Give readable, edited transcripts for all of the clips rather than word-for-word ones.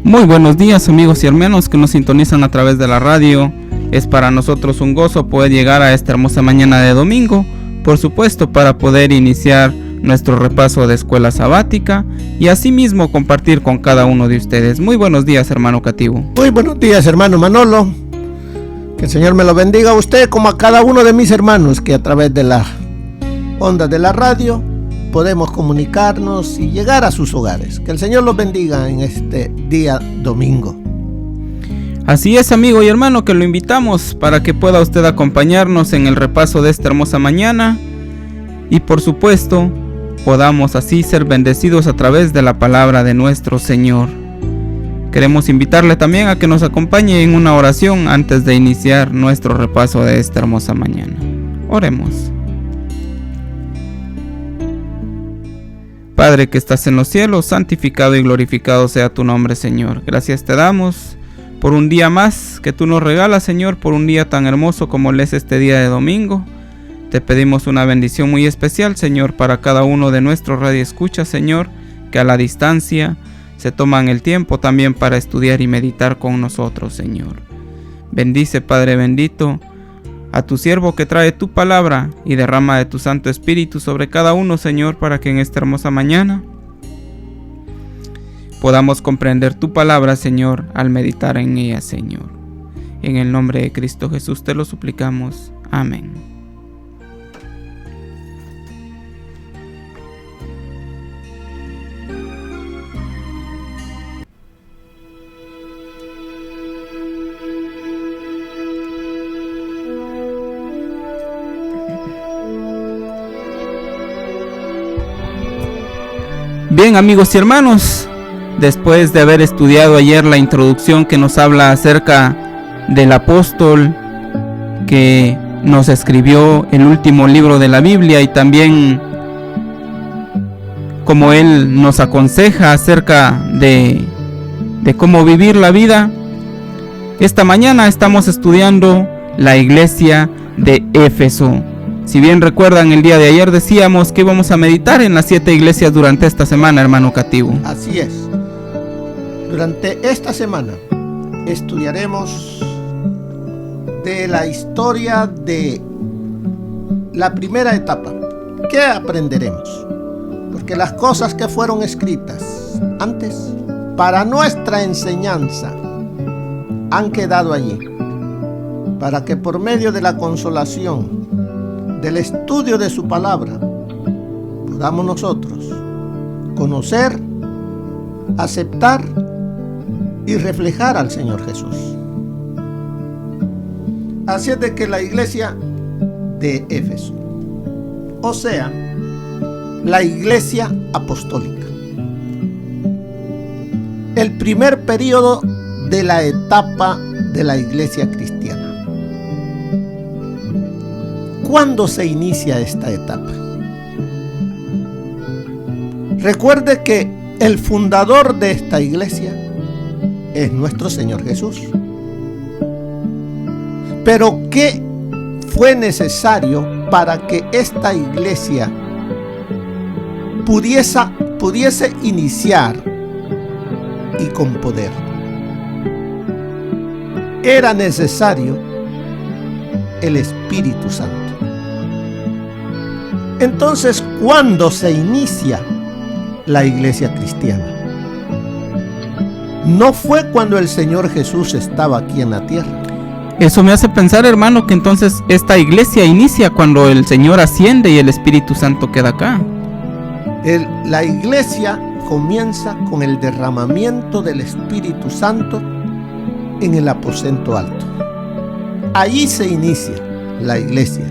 Muy buenos días, amigos y hermanos que nos sintonizan a través de la radio. Es para nosotros un gozo poder llegar a esta hermosa mañana de domingo, por supuesto para poder iniciar nuestro repaso de escuela sabática y asimismo compartir con cada uno de ustedes. Muy buenos días, hermano Cativo. Muy buenos días, hermano Manolo. Que el Señor me lo bendiga a usted como a cada uno de mis hermanos que a través de la onda de la radio podemos comunicarnos y llegar a sus hogares. Que el Señor los bendiga en este día domingo. Así es, amigo y hermano, que lo invitamos para que pueda usted acompañarnos en el repaso de esta hermosa mañana y por supuesto podamos así ser bendecidos a través de la palabra de nuestro Señor. Queremos invitarle también a que nos acompañe en una oración antes de iniciar nuestro repaso de esta hermosa mañana. Oremos. Padre que estás en los cielos, santificado y glorificado sea tu nombre, Señor. Gracias te damos por un día más que tú nos regalas, Señor, por un día tan hermoso como es este día de domingo. Te pedimos una bendición muy especial, Señor, para cada uno de nuestros radioescuchas, Señor, que a la distancia se toman el tiempo también para estudiar y meditar con nosotros, Señor. Bendice, Padre bendito, a tu siervo que trae tu palabra y derrama de tu Santo Espíritu sobre cada uno, Señor, para que en esta hermosa mañana podamos comprender tu palabra, Señor, al meditar en ella, Señor. En el nombre de Cristo Jesús te lo suplicamos. Amén. Bien, amigos y hermanos, después de haber estudiado ayer la introducción que nos habla acerca del apóstol que nos escribió el último libro de la Biblia y también como él nos aconseja acerca de cómo vivir la vida, esta mañana estamos estudiando la iglesia de Éfeso. Si bien recuerdan, el día de ayer decíamos que íbamos a meditar en las 7 iglesias durante esta semana, hermano Cativo. Así es. Durante esta semana estudiaremos de la historia de la primera etapa. ¿Qué aprenderemos? Porque las cosas que fueron escritas antes para nuestra enseñanza han quedado allí, para que por medio de la consolación del estudio de su palabra podamos nosotros conocer, aceptar y reflejar al Señor Jesús. Así es de que la iglesia de Éfeso, o sea, la iglesia apostólica, el primer periodo de la etapa de la iglesia cristiana. ¿Cuándo se inicia esta etapa? Recuerde que el fundador de esta iglesia es nuestro Señor Jesús. Pero ¿qué fue necesario para que esta iglesia pudiese iniciar y con poder? Era necesario el Espíritu Santo. Entonces, ¿cuándo se inicia la iglesia cristiana? No fue cuando el Señor Jesús estaba aquí en la tierra. Eso me hace pensar, hermano, que entonces esta iglesia inicia cuando el Señor asciende y el Espíritu Santo queda acá. La iglesia comienza con el derramamiento del Espíritu Santo en el aposento alto. Allí se inicia la iglesia.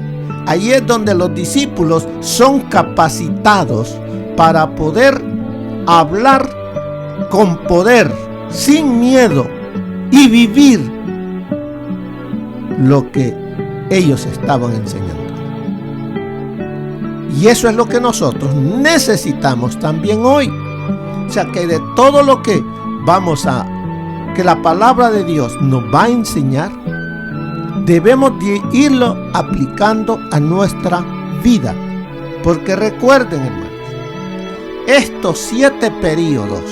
Allí es donde los discípulos son capacitados para poder hablar con poder, sin miedo, y vivir lo que ellos estaban enseñando. Y eso es lo que nosotros necesitamos también hoy. O sea, que de todo lo que que la palabra de Dios nos va a enseñar, debemos de irlo aplicando a nuestra vida. Porque recuerden, hermanos, estos 7 períodos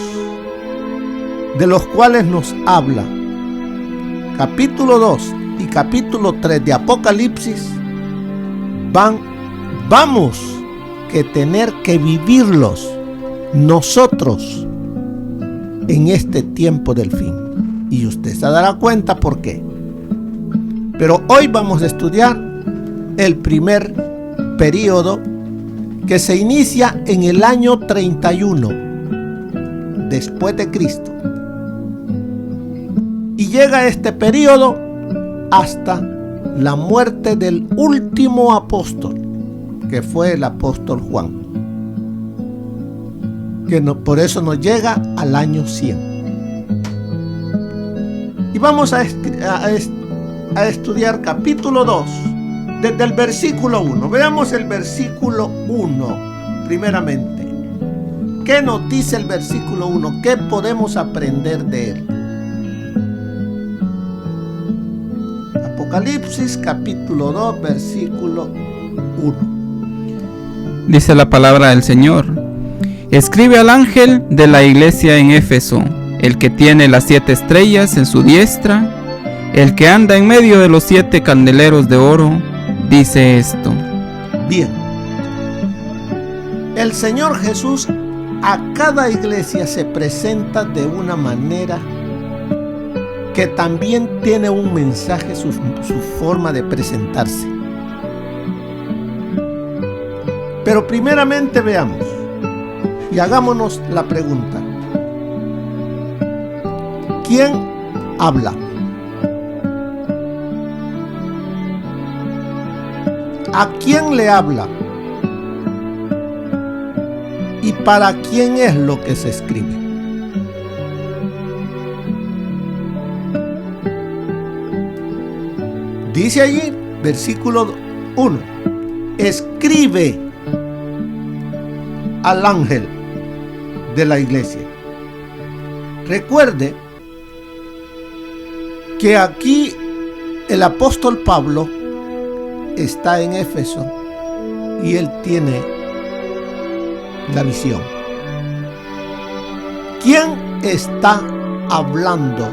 de los cuales nos habla capítulo 2 y capítulo 3 de Apocalipsis, vamos que tener que vivirlos nosotros en este tiempo del fin. Y usted se dará cuenta por qué. Pero hoy vamos a estudiar el primer período, que se inicia en el año 31 después de Cristo. Y llega este período hasta la muerte del último apóstol, que fue el apóstol Juan, que por eso nos llega al año 100. Y vamos a estudiar capítulo 2 desde el versículo 1. Veamos el versículo 1 primeramente. ¿Qué nos dice el versículo 1? ¿Qué podemos aprender de él? Apocalipsis capítulo 2 versículo 1. Dice la palabra del Señor: escribe al ángel de la iglesia en Éfeso, el que tiene las 7 estrellas en su diestra, el que anda en medio de los 7 candeleros de oro, dice esto. Bien, el Señor Jesús a cada iglesia se presenta de una manera que también tiene un mensaje, su forma de presentarse. Pero primeramente veamos y hagámonos la pregunta: ¿quién habla? ¿A quién le habla? ¿Y para quién es lo que se escribe? Dice allí, versículo 1, escribe al ángel de la iglesia. Recuerde que aquí el apóstol Pablo está en Éfeso y él tiene la visión. ¿Quién está hablando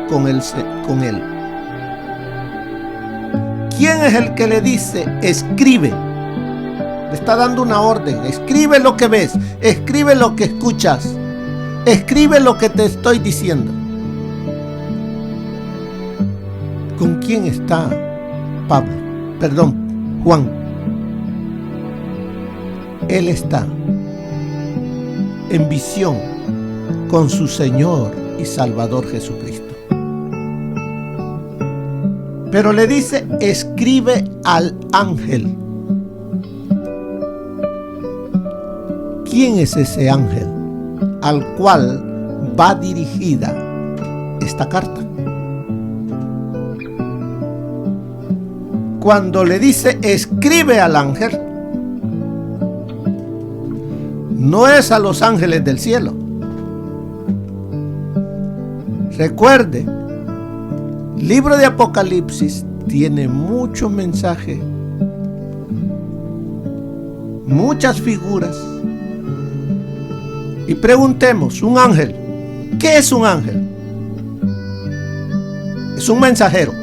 con él? ¿Quién es el que le dice escribe? Le está dando una orden: escribe lo que ves, escribe lo que escuchas, escribe lo que te estoy diciendo. ¿Con quién está Juan? Él está en visión con su Señor y Salvador Jesucristo. Pero le dice: escribe al ángel. ¿Quién es ese ángel al cual va dirigida esta carta? Cuando le dice escribe al ángel, no es a los ángeles del cielo. Recuerde, el libro de Apocalipsis tiene mucho mensaje, muchas figuras. Y preguntemos, un ángel, ¿qué es un ángel? Es un mensajero.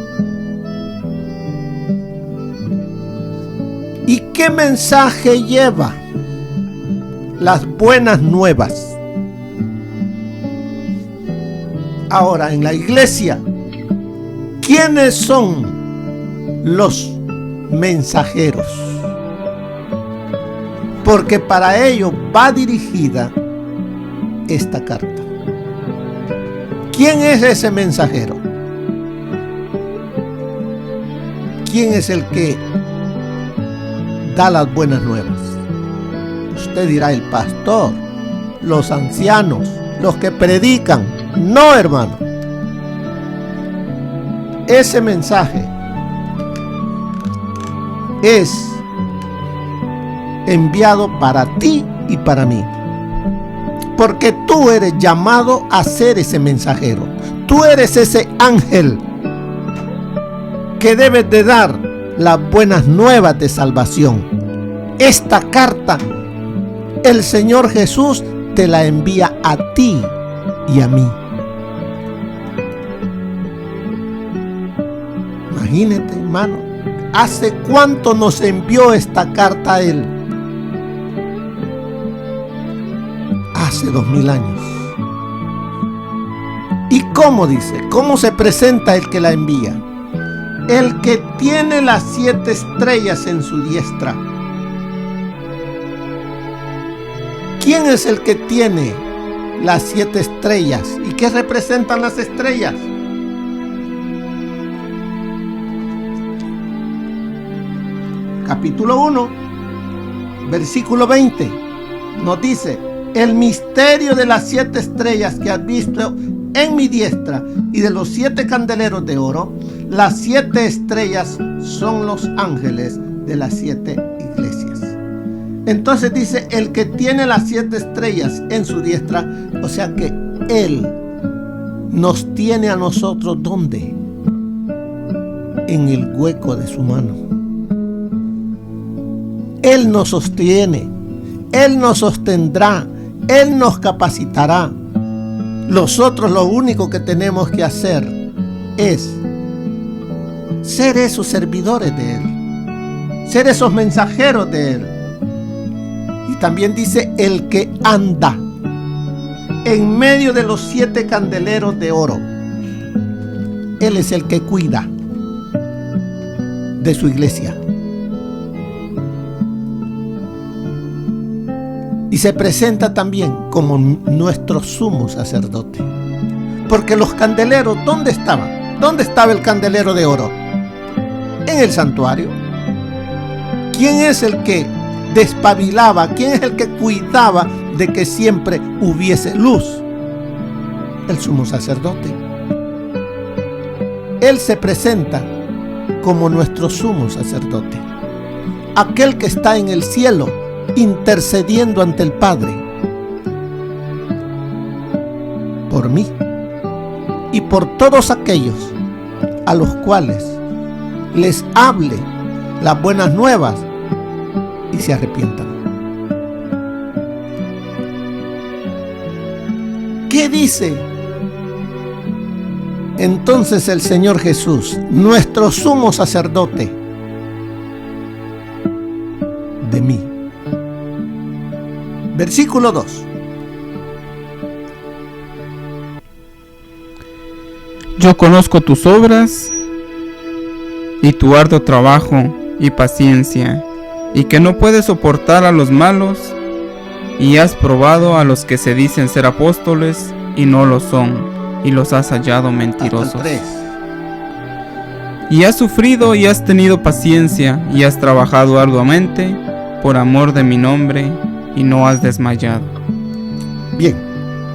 ¿Y qué mensaje lleva? Las buenas nuevas. Ahora, en la iglesia, ¿quiénes son los mensajeros? Porque para ello va dirigida esta carta. ¿Quién es ese mensajero? ¿Quién es el que da las buenas nuevas? Usted dirá: el pastor, los ancianos, los que predican. No, hermano. Ese mensaje es enviado para ti y para mí. Porque tú eres llamado a ser ese mensajero. Tú eres ese ángel que debes de dar las buenas nuevas de salvación. Esta carta, el Señor Jesús te la envía a ti y a mí. Imagínate, hermano, ¿hace cuánto nos envió esta carta a Él? Hace 2000 años. ¿Y cómo dice? ¿Cómo se presenta el que la envía? El que tiene las 7 estrellas en su diestra. ¿Quién es el que tiene las 7 estrellas? ¿Y qué representan las estrellas? Capítulo 1, versículo 20, nos dice: el misterio de las 7 estrellas que has visto en mi diestra y de los 7 candeleros de oro. Las 7 estrellas son los ángeles de las 7 iglesias. Entonces dice, el que tiene las 7 estrellas en su diestra, o sea que Él nos tiene a nosotros, ¿dónde? En el hueco de su mano. Él nos sostiene, Él nos sostendrá, Él nos capacitará. Nosotros lo único que tenemos que hacer es ser esos servidores de Él, ser esos mensajeros de Él. Y también dice, el que anda en medio de los 7 candeleros de oro. Él es el que cuida de su iglesia. Y se presenta también como nuestro sumo sacerdote. Porque los candeleros, ¿dónde estaban? ¿Dónde estaba el candelero de oro? En el santuario. ¿Quién es el que despabilaba? ¿Quién es el que cuidaba de que siempre hubiese luz? El sumo sacerdote. Él se presenta como nuestro sumo sacerdote. Aquel que está en el cielo intercediendo ante el Padre por mí y por todos aquellos a los cuales les hable las buenas nuevas y se arrepientan. ¿Qué dice entonces el Señor Jesús, nuestro sumo sacerdote, de mí? Versículo 2. Yo conozco tus obras y tu arduo trabajo y paciencia, y que no puedes soportar a los malos, y has probado a los que se dicen ser apóstoles y no lo son, y los has hallado mentirosos. Y has sufrido y has tenido paciencia, y has trabajado arduamente por amor de mi nombre, y no has desmayado. Bien,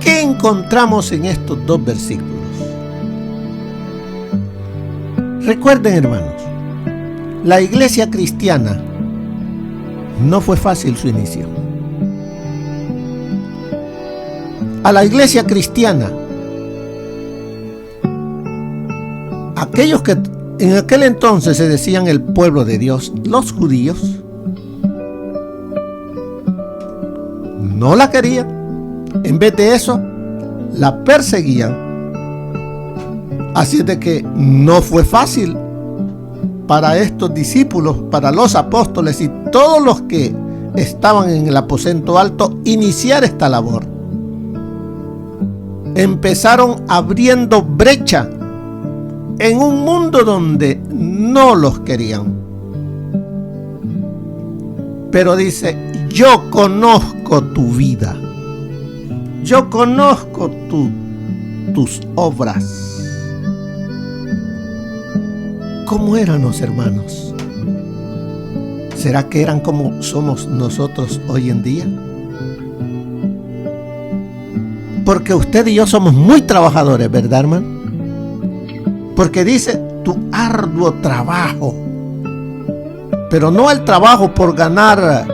¿qué encontramos en estos 2 versículos? Recuerden, hermanos, la iglesia cristiana no fue fácil su inicio. A la iglesia cristiana, aquellos que en aquel entonces se decían el pueblo de Dios, los judíos, no la querían. En vez de eso, la perseguían. Así de que no fue fácil para estos discípulos, para los apóstoles y todos los que estaban en el aposento alto, iniciar esta labor. Empezaron abriendo brecha en un mundo donde no los querían. Pero dice, yo conozco tu vida, yo conozco tus obras. ¿Cómo eran los hermanos? ¿Será que eran como somos nosotros hoy en día? Porque usted y yo somos muy trabajadores, ¿verdad, hermano? Porque dice tu arduo trabajo Pero no el trabajo por ganar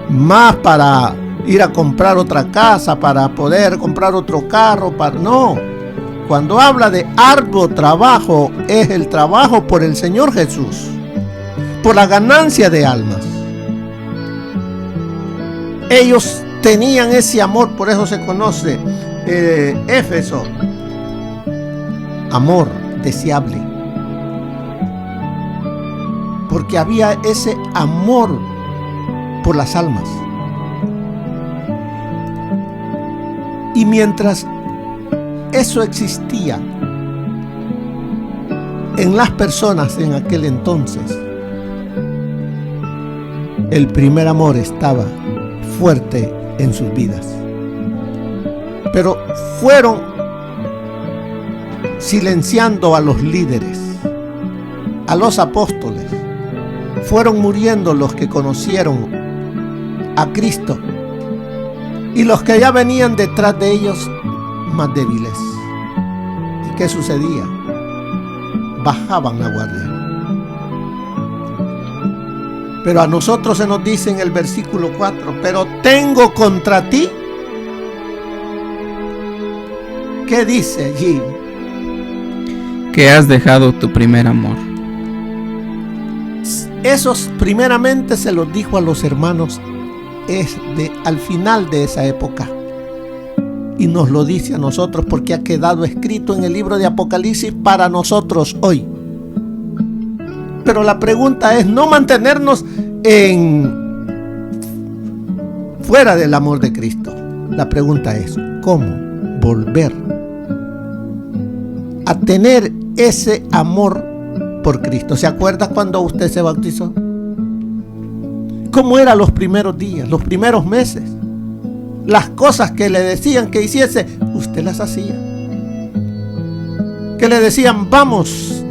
más para ir a comprar otra casa, para poder comprar otro carro, no. Cuando habla de arduo trabajo, es el trabajo por el Señor Jesús, por la ganancia de almas. Ellos tenían ese amor, por eso se conoce Éfeso, amor deseable, porque había ese amor por las almas. Y mientras eso existía en las personas en aquel entonces, el primer amor estaba fuerte en sus vidas. Pero fueron silenciando a los líderes, a los apóstoles. Fueron muriendo los que conocieron a Cristo, y los que ya venían detrás de ellos más débiles. ¿Y qué sucedía? Bajaban la guardia. Pero a nosotros se nos dice en el versículo 4, pero tengo contra ti. ¿Qué dice allí? Que has dejado tu primer amor. Esos primeramente se los dijo a los hermanos al final de esa época. Y nos lo dice a nosotros porque ha quedado escrito en el libro de Apocalipsis para nosotros hoy. Pero la pregunta es no mantenernos fuera del amor de Cristo. La pregunta es ¿cómo volver a tener ese amor por Cristo? ¿Se acuerda cuando usted se bautizó? ¿Cómo eran los primeros días, los primeros meses? Las cosas que le decían que hiciese, usted las hacía. Que le decían, vamos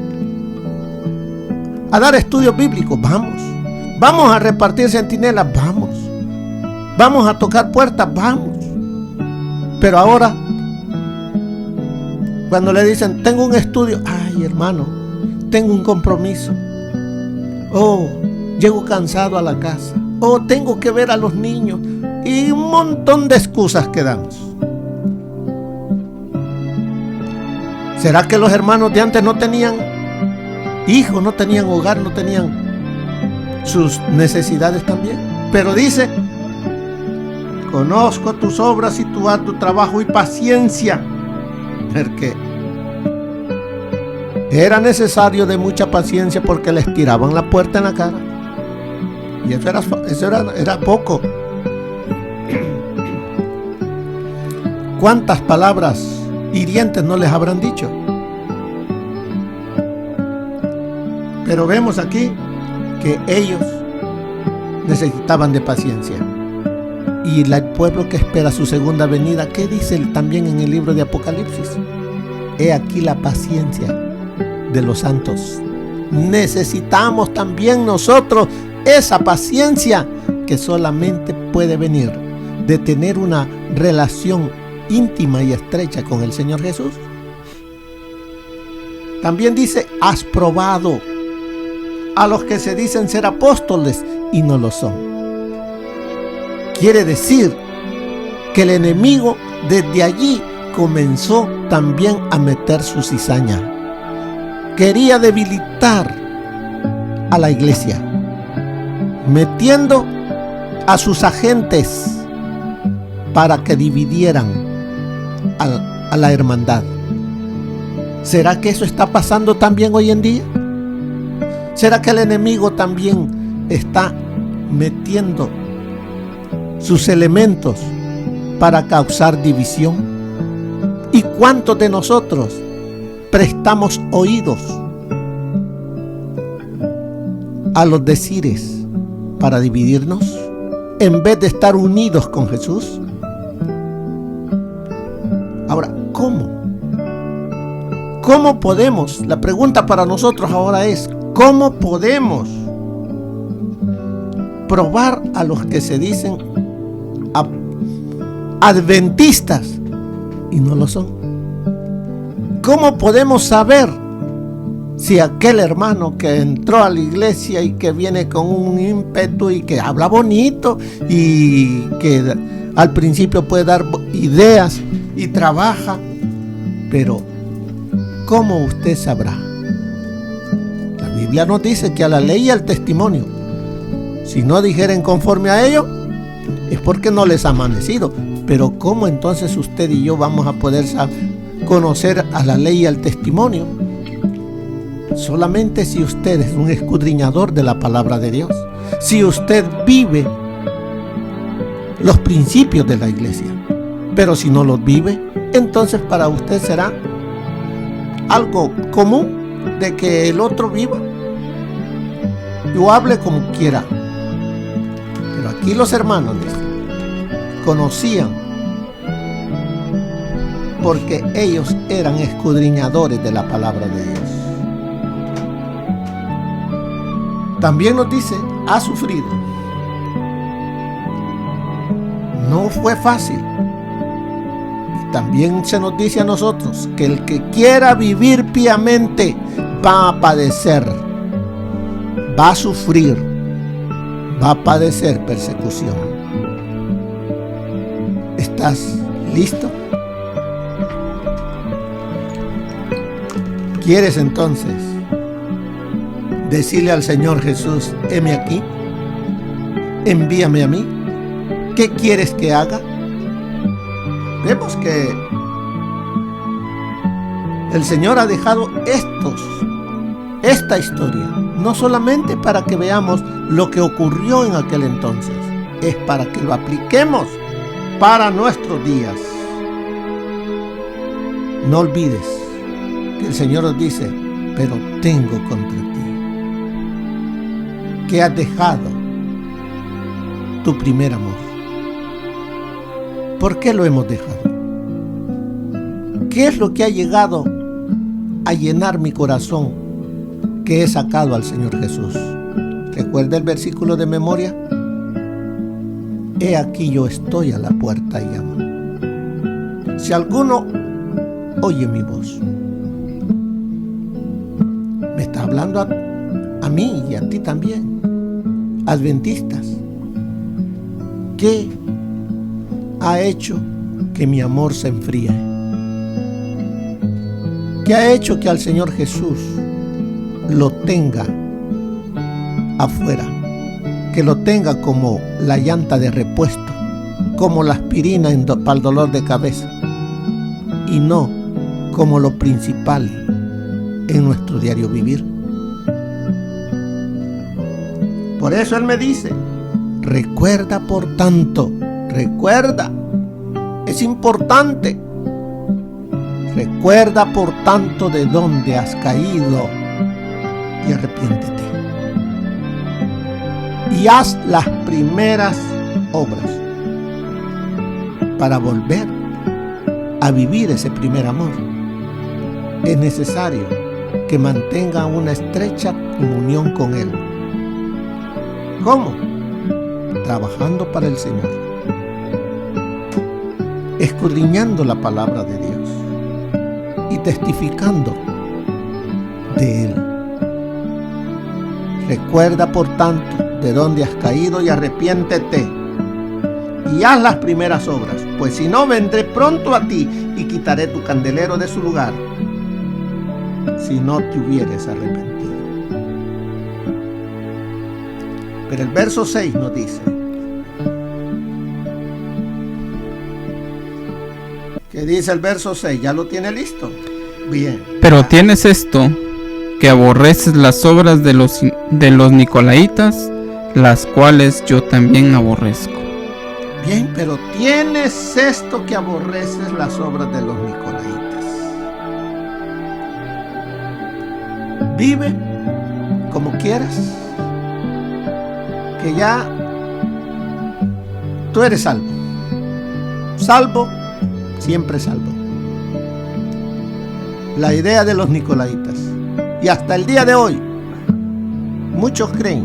a dar estudios bíblicos, vamos a repartir centinelas, vamos a tocar puertas, vamos. Pero ahora, cuando le dicen, tengo un estudio, ay hermano, tengo un compromiso, llego cansado a la casa, tengo que ver a los niños, y un montón de excusas que damos. ¿Será que los hermanos de antes no tenían hijos, no tenían hogar, no tenían sus necesidades también? Pero dice, conozco tus obras y tu arduo trabajo y paciencia, porque era necesario de mucha paciencia porque les tiraban la puerta en la cara. Y eso era poco. ¿Cuántas palabras hirientes no les habrán dicho? Pero vemos aquí que ellos necesitaban de paciencia. Y el pueblo que espera su segunda venida, ¿qué dice también en el libro de Apocalipsis? He aquí la paciencia de los santos. Necesitamos también nosotros esa paciencia que solamente puede venir de tener una relación íntima y estrecha con el Señor Jesús. También dice, has probado a los que se dicen ser apóstoles y no lo son. Quiere decir que el enemigo desde allí comenzó también a meter su cizaña. Quería debilitar a la iglesia, metiendo a sus agentes para que dividieran a la hermandad. ¿Será que eso está pasando también hoy en día? ¿Será que el enemigo también está metiendo sus elementos para causar división? ¿Y cuántos de nosotros prestamos oídos a los decires para dividirnos en vez de estar unidos con Jesús? Ahora, ¿cómo? ¿Cómo podemos? La pregunta para nosotros ahora es, ¿cómo podemos probar a los que se dicen adventistas y no lo son? ¿Cómo podemos saber Si aquel hermano que entró a la iglesia y que viene con un ímpetu y que habla bonito y que al principio puede dar ideas y trabaja, pero ¿cómo usted sabrá? La Biblia nos dice que a la ley y al testimonio, si no dijeren conforme a ello, es porque no les ha amanecido. Pero ¿cómo entonces usted y yo vamos a poder conocer a la ley y al testimonio? Solamente si usted es un escudriñador de la palabra de Dios, si usted vive los principios de la iglesia. Pero si no los vive, entonces para usted será algo común de que el otro viva o hable como quiera. Pero aquí los hermanos conocían, porque ellos eran escudriñadores de la palabra de Dios. También nos dice, ha sufrido. No fue fácil. Y también se nos dice a nosotros que el que quiera vivir piamente va a padecer, va a sufrir, va a padecer persecución. ¿Estás listo? ¿Quieres entonces decirle al Señor Jesús, heme aquí, envíame a mí? ¿Qué quieres que haga? Vemos que el Señor ha dejado esta historia, no solamente para que veamos lo que ocurrió en aquel entonces, es para que lo apliquemos para nuestros días. No olvides que el Señor nos dice, pero tengo contra ti que has dejado tu primer amor. ¿Por qué lo hemos dejado? ¿Qué es lo que ha llegado a llenar mi corazón que he sacado al Señor Jesús? ¿Recuerda el versículo de memoria? He aquí yo estoy a la puerta y llamo. Si alguno oye mi voz, me está hablando a mí y a ti también, adventistas. ¿Qué ha hecho que mi amor se enfríe? ¿Qué ha hecho que al Señor Jesús lo tenga afuera? Que lo tenga como la llanta de repuesto, como la aspirina para el dolor de cabeza, y no como lo principal en nuestro diario vivir. Por eso Él me dice, recuerda por tanto, recuerda, es importante, recuerda por tanto de dónde has caído y arrepiéntete. Y haz las primeras obras para volver a vivir ese primer amor. Es necesario que mantenga una estrecha comunión con Él. ¿Cómo? Trabajando para el Señor, escudriñando la palabra de Dios y testificando de Él. Recuerda por tanto de dónde has caído y arrepiéntete y haz las primeras obras, pues si no, vendré pronto a ti y quitaré tu candelero de su lugar si no te hubieres arrepentido. Pero el verso 6 nos dice, ¿qué dice el verso 6? ¿Ya lo tiene listo? Bien. Pero tienes esto, que aborreces las obras de los nicolaitas, las cuales yo también aborrezco. Bien, pero tienes esto, que aborreces las obras de los nicolaitas. Vive como quieras, que ya tú eres salvo. Salvo, siempre salvo. La idea de los nicolaitas. Y hasta el día de hoy, muchos creen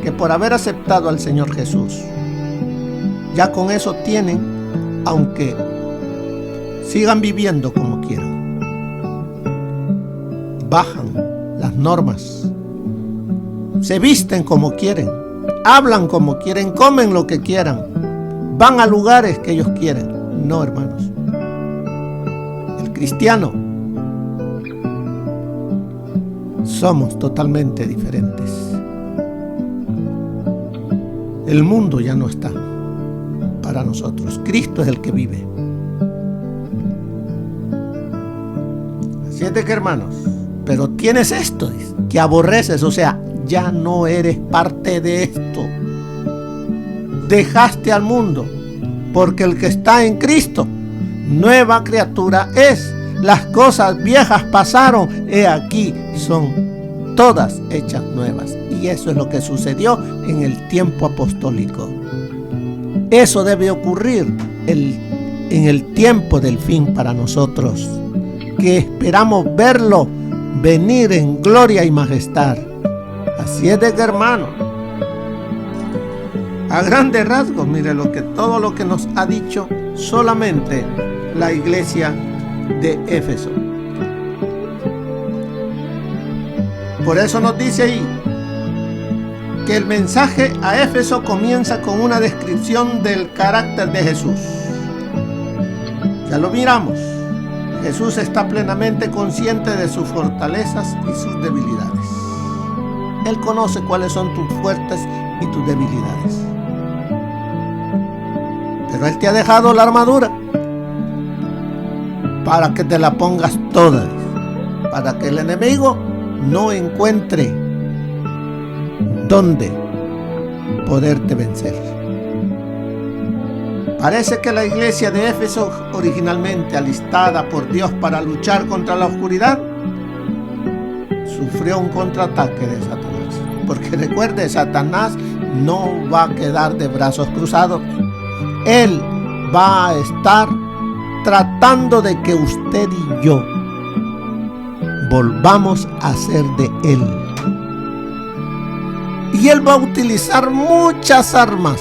que por haber aceptado al Señor Jesús, ya con eso tienen, aunque sigan viviendo como quieran. Bajan las normas. Se visten como quieren, hablan como quieren, comen lo que quieran, van a lugares que ellos quieren. No, hermanos. El cristiano somos totalmente diferentes. El mundo ya no está para nosotros. Cristo es el que vive. Así es de que, hermanos, pero tienes esto, que aborreces, o sea, ya no eres parte de esto. Dejaste al mundo, porque el que está en Cristo, nueva criatura es. Las cosas viejas pasaron, he aquí, son todas hechas nuevas. Y eso es lo que sucedió en el tiempo apostólico. Eso debe ocurrir en el tiempo del fin para nosotros, que esperamos verlo venir en gloria y majestad. Así es de que, hermano, a grandes rasgos, mire todo lo que nos ha dicho solamente la iglesia de Éfeso. Por eso nos dice ahí que el mensaje a Éfeso comienza con una descripción del carácter de Jesús. Ya lo miramos. Jesús está plenamente consciente de sus fortalezas y sus debilidades. Él conoce cuáles son tus fuertes y tus debilidades. Pero Él te ha dejado la armadura para que te la pongas toda, para que el enemigo no encuentre dónde poderte vencer. Parece que la iglesia de Éfeso, originalmente alistada por Dios para luchar contra la oscuridad, sufrió un contraataque de Satanás. Porque recuerde, Satanás no va a quedar de brazos cruzados. Él va a estar tratando de que usted y yo volvamos a ser de Él. Y Él va a utilizar muchas armas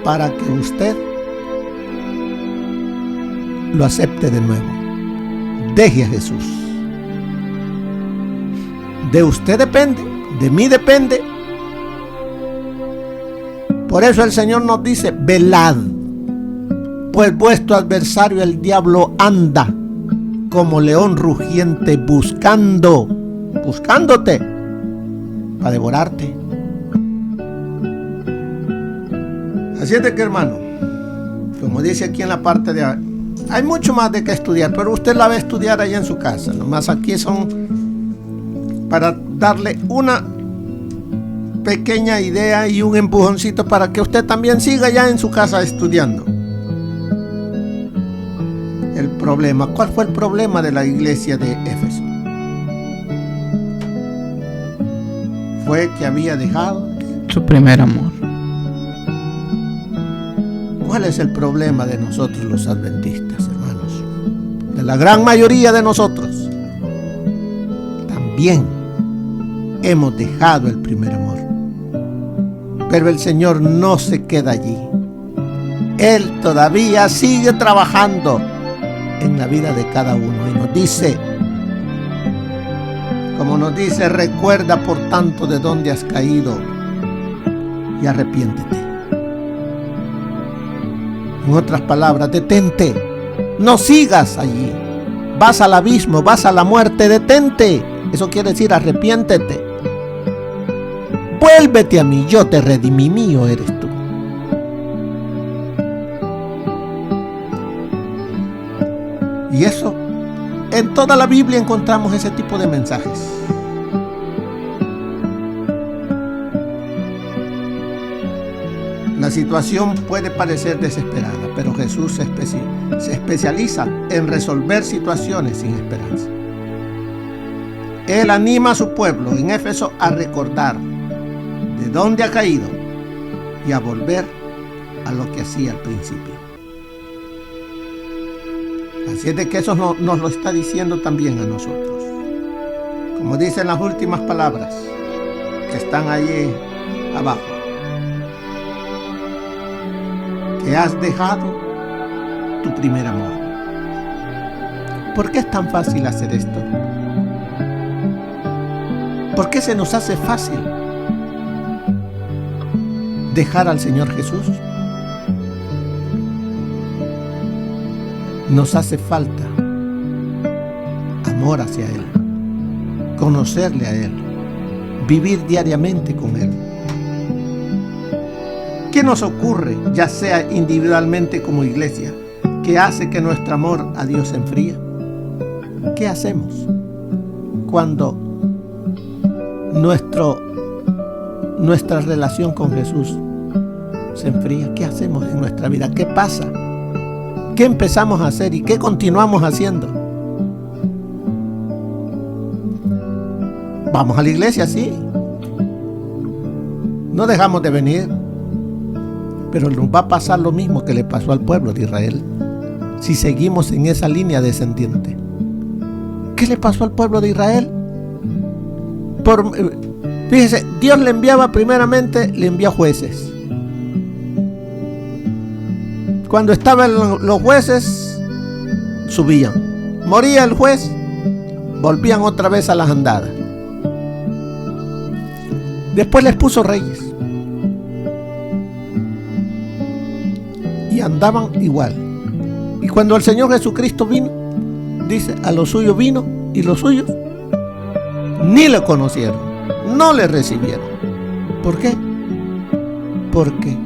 para que usted lo acepte de nuevo. Deje a Jesús. De usted depende, de mí depende. Por eso el Señor nos dice: velad, pues vuestro adversario el diablo anda como león rugiente buscándote para devorarte. Así es de que, hermano, como dice aquí en la parte de... Hay mucho más de que estudiar, pero usted la va a estudiar allá en su casa. Nomás aquí son para darle una pequeña idea y un empujoncito para que usted también siga ya en su casa estudiando. El problema, ¿cuál fue el problema de la iglesia de Éfeso? Fue que había dejado su primer amor. ¿Cuál es el problema de nosotros los adventistas, hermanos? De la gran mayoría de nosotros. También hemos dejado el primer amor. Pero el Señor no se queda allí. Él todavía sigue trabajando en la vida de cada uno. Y nos dice, como nos dice: recuerda por tanto de dónde has caído y arrepiéntete. En otras palabras, detente. No sigas allí. Vas al abismo, vas a la muerte, detente. Eso quiere decir arrepiéntete. Vuélvete a mí, yo te redimí, mío eres tú. Y eso, en toda la Biblia encontramos ese tipo de mensajes. La situación puede parecer desesperada, pero Jesús se especializa en resolver situaciones sin esperanza. Él anima a su pueblo en Éfeso a recordar de dónde ha caído y a volver a lo que hacía al principio. Así es de que eso nos lo está diciendo también a nosotros. Como dicen las últimas palabras que están allí abajo. Que has dejado tu primer amor. ¿Por qué es tan fácil hacer esto? ¿Por qué se nos hace fácil dejar al Señor Jesús? Nos hace falta amor hacia Él, conocerle a Él, vivir diariamente con Él. ¿Qué nos ocurre, ya sea individualmente como iglesia, que hace que nuestro amor a Dios se enfríe? ¿Qué hacemos cuando nuestra relación con Jesús se enfría? ¿Qué hacemos en nuestra vida? ¿Qué pasa? ¿Qué empezamos a hacer y qué continuamos haciendo? Vamos a la iglesia, sí. No dejamos de venir. Pero nos va a pasar lo mismo que le pasó al pueblo de Israel si seguimos en esa línea descendiente. ¿Qué le pasó al pueblo de Israel? Fíjese, Dios le enviaba primeramente, le envió jueces. Cuando estaban los jueces, subían. Moría el juez, volvían otra vez a las andadas. Después les puso reyes. Y andaban igual. Y cuando el Señor Jesucristo vino, dice, a los suyos vino y los suyos ni le conocieron, no le recibieron. ¿Por qué? Porque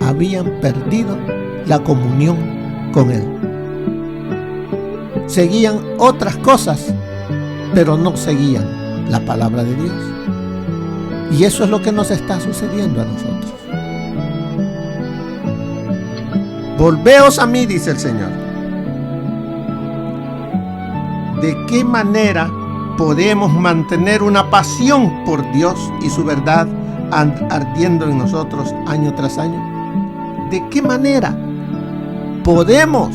habían perdido la comunión con Él. Seguían otras cosas, pero no seguían la palabra de Dios. Y eso es lo que nos está sucediendo a nosotros. Volveos a mí, dice el Señor. ¿De qué manera podemos mantener una pasión por Dios y su verdad ardiendo en nosotros año tras año? ¿De qué manera podemos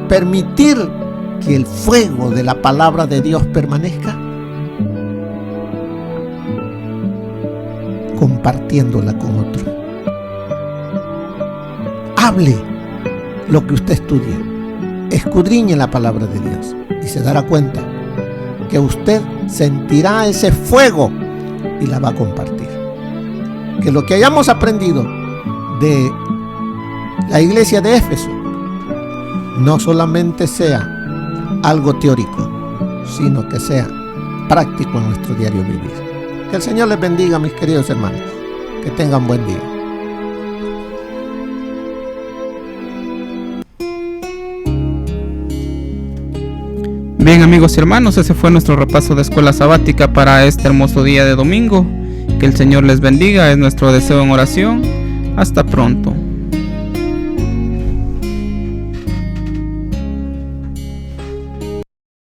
permitir que el fuego de la palabra de Dios permanezca? Compartiéndola con otro. Hable lo que usted estudie, escudriñe la palabra de Dios y se dará cuenta que usted sentirá ese fuego y la va a compartir. Que lo que hayamos aprendido de la iglesia de Éfeso no solamente sea algo teórico, sino que sea práctico en nuestro diario vivir. Que el Señor les bendiga, mis queridos hermanos. Que tengan buen día. Bien, amigos y hermanos, ese fue nuestro repaso de escuela sabática para este hermoso día de domingo. Que el Señor les bendiga, es nuestro deseo en oración. Hasta pronto.